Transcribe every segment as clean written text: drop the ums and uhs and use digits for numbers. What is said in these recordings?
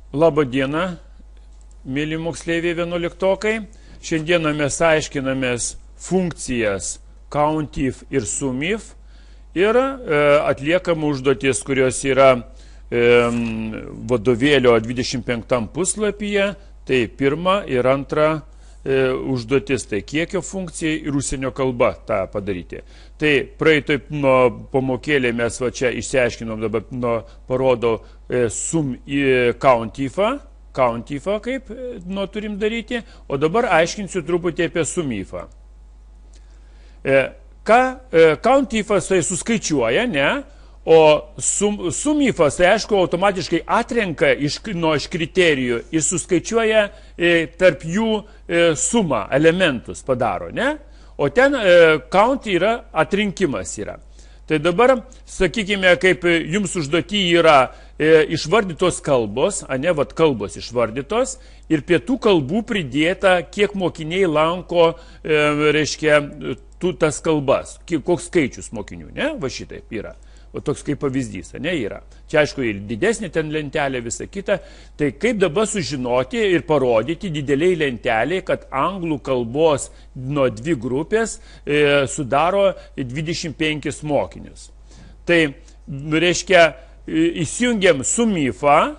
Labą dieną, mėly moksleiviai 11-okai. Šiandieną mes aiškinamės funkcijas COUNTIF ir SUMIF ir atliekam užduotis, kurios yra vadovėlio 25 puslapyje. Tai pirma ir antra užduotis, tai kiekio funkcija ir užsienio kalba tą padaryti. Tai praeitoj pamokėlė mes va čia išsiaiškinom, dabar parodo COUNTIFą, kaip turim daryti, o dabar aiškinsiu truputį apie SUMIFą. COUNTIFas tai suskaičiuoja, ne? O SUMIFas, tai aišku, automatiškai atrenka iš kriterijų ir suskaičiuoja tarp jų sumą, elementus padaro, ne? O ten count yra atrinkimas yra. Tai dabar, sakykime, kaip jums užduotį yra išvardytos kalbos, vat kalbos išvardytos, ir prie tų kalbų pridėta, kiek mokiniai lanko, reiškia, tas kalbas, koks skaičius mokinių, ne? Va šitaip yra. O toks kaip pavyzdys, ne, yra. Čia aišku ir didesnė ten lentelė, visa kita. Tai kaip dabar sužinoti ir parodyti dideliai lenteliai, kad anglų kalbos nuo dvi grupės sudaro 25 mokinius. Tai reiškia, įsijungiam SUMIFą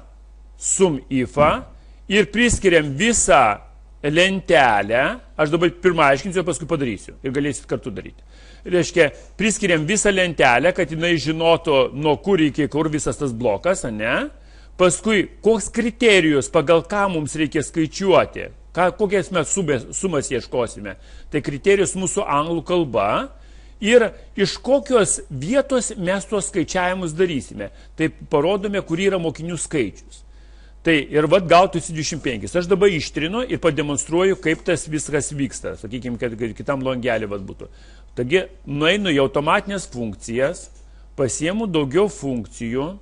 ir priskiriam visą lentelę. Aš dabar pirmą aiškinsiu, paskui padarysiu ir galėsit kartu daryti. Reiškia, priskiriam visą lentelę, kad jinai žinotų, nuo kur iki kur visas tas blokas, ne? Paskui, koks kriterijus, pagal ką mums reikia skaičiuoti, kokias mes sumas ieškosime. Tai kriterijus mūsų anglų kalba ir iš kokios vietos mes tuos skaičiavimus darysime. Tai parodome, kur yra mokinių skaičius. Tai ir vat gautųsi 25. Aš dabar ištrinu ir pademonstruoju, kaip tas viskas vyksta. Sakykime, kad kitam langelį vat būtų. Taigi, nueinu į automatinės funkcijas, pasiemu daugiau funkcijų,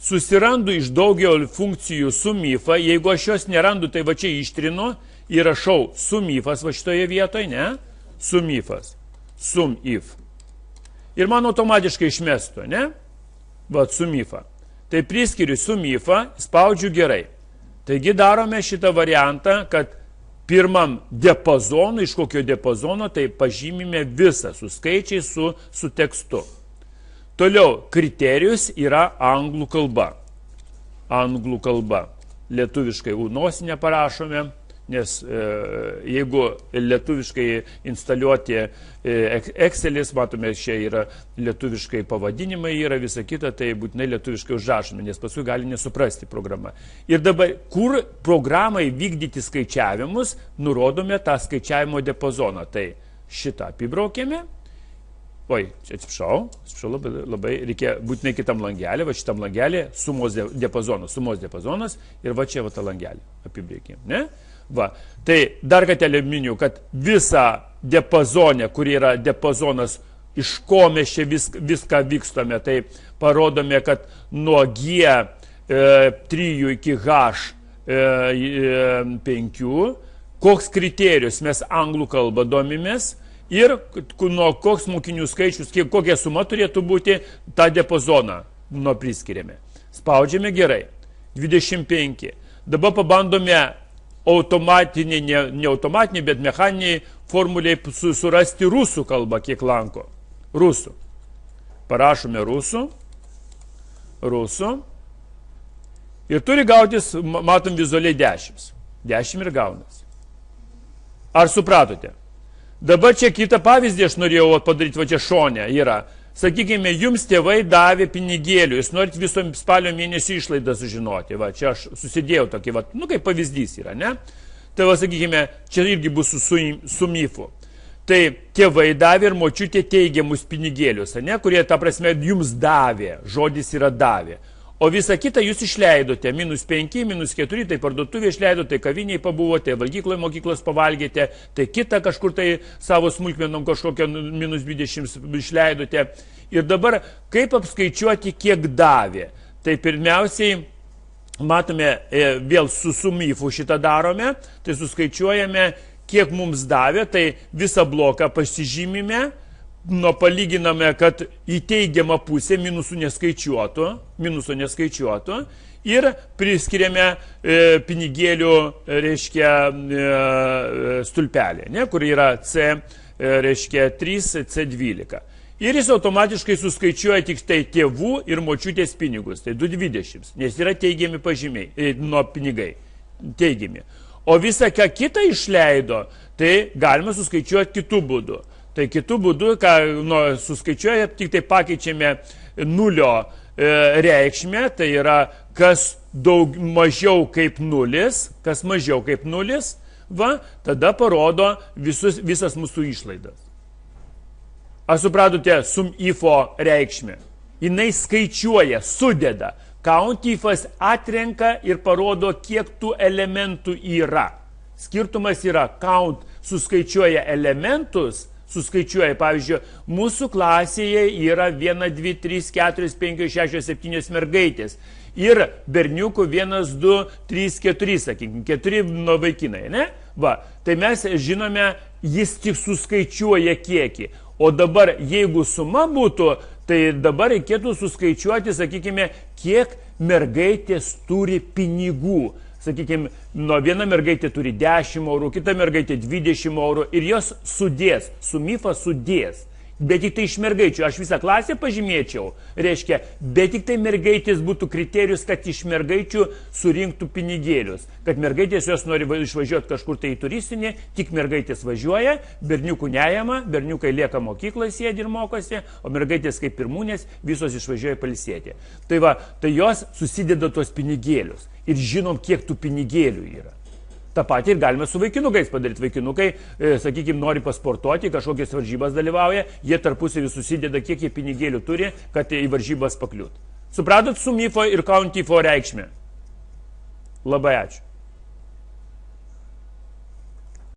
susirandu iš daugiau funkcijų SUMIFą, jeigu aš jos nerandu, tai va čia ištrinu ir rašau SUMIFas va šitoje vietoje, ne? SUMIFas, SUMIF. Ir man automatiškai išmestų, ne? Va, SUMIFą. Tai priskiriu SUMIFą, spaudžiu gerai. Taigi darome šitą variantą, kad pirmam diapazonu, iš kokio diapazono, tai pažymime visą su skaičiais, su tekstu. Toliau, kriterijus yra anglų kalba. Anglų kalba. Lietuviškai nosinę parašome, nes jeigu lietuviškai instaliuoti Excelis, matome, čia yra lietuviškai pavadinimai, yra visa kita, tai būtinai lietuviškai užrašome, nes paskui gali nesuprasti programą. Ir dabar, kur programai vykdyti skaičiavimus, nurodome tą skaičiavimo diapazoną. Tai šitą apibraukėme. Oi, čia atsiprašau, labai reikia būtinai kitam langelį, va šitam langelį sumos diapazonas ir va čia va tą langelį apibraukėm, ne? Va, tai dar kartelį miniu, kad visą diapazonę, kur yra diapazonas, iš ko mes čia viską vykstame, tai parodome, kad nuo G3 iki H5, koks kriterijus mes anglų kalbą domimės ir nuo koks mokinių skaičius, kokia suma turėtų būti, tą diapazoną nuo priskiriame. Spaudžiame gerai, 25. Dabar pabandome automatiniai, ne automatiniai, bet mechaniniai formuliai surasti rusų kalbą, kiek lanko. Rusų. Parašome rusų. Ir turi gautis, matom vizualiai 10. 10 ir gaunasi. Ar supratote? Dabar čia kitą pavyzdį aš norėjau padaryti, va čia šone yra. Sakykime, jums tėvai davė pinigėlių, jūs norit viso spalio mėnesio išlaidą sužinoti. Va, čia aš susidėjau tokį, va, kaip pavyzdys yra, ne? Tai va, sakykime, čia irgi bus su SUMIFu. Tai tėvai davė ir močiutė teigiamus pinigėlius, ne? Kurie, ta prasme, jums davė, žodis yra davė. O visą kitą jūs išleidote, -5, -4, tai parduotuvė išleidote, tai kaviniai pabuvote, valgykloje mokyklos pavalgėte, tai kitą kažkur tai savo smulkmenom kažkokią -20 išleidote. Ir dabar, kaip apskaičiuoti, kiek davė? Tai pirmiausiai, matome, vėl su SUMIFu šitą darome, tai suskaičiuojame, kiek mums davė, tai visą bloką pasižymime, palyginame, kad į teigiamą pusę minuso neskaičiuotų ir priskiriame pinigėlių, reiškia, stulpelį, ne, kur yra C, reiškia, 3, C12. Ir jis automatiškai suskaičiuoja tik tai tėvų ir močiutės pinigus, tai 2,20, nes yra teigiami pažymiai, pinigai, teigiami. O visą, ką kitą išleido, tai galima suskaičiuoti kitų būdų. Tai kitų būdų, ką suskaičiuoja, tik tai pakeičiame nulio reikšmę, tai yra kas mažiau kaip nulis, va, tada parodo visas mūsų išlaidas. Ar supratote sum ifo reikšmę? Jinai skaičiuoja, sudeda. Count ifas atrenka ir parodo, kiek tų elementų yra. Skirtumas yra, count suskaičiuoja elementus, pavyzdžiui, mūsų klasėje yra 1, 2, 3, 4, 5, 6, 7 mergaitės. Ir berniukų 1, 2, 3, 4, sakykime, 4 vaikinai, ne? Va, tai mes žinome, jis tik suskaičiuoja kiekį. O dabar, jeigu suma būtų, tai dabar reikėtų suskaičiuoti, sakykime, kiek mergaitės turi pinigų. Sakykime, viena mergaitė turi 10 eurų, kita mergaitė 20 eurų ir jos sudės, sumifa sudės. Bet tik tai iš mergaičių, aš visą klasę pažymėčiau, reiškia, bet tik tai mergaitės būtų kriterijus, kad iš mergaičių surinktų pinigėlius. Kad mergaitės jos nori išvažiuoti kažkur tai į turistinį, tik mergaitės važiuoja, berniukų neėma, berniukai lieka mokykloje, sėdi ir mokosi, o mergaitės kaip pirmūnės visos išvažiuoja pailsėti. Tai va, tai jos susideda tuos pinigėlius ir žinom, kiek tų pinigėlių yra. Ta patį ir galime su vaikinukais padaryti. Vaikinukai, sakykime, nori pasportuoti, kažkokias varžybas dalyvauja, jie tarpusavį susideda, kiek jie pinigėlių turi, kad į varžybas pakliūtų. Supratot sum ifo ir count ifo reikšmę? Labai ačiū.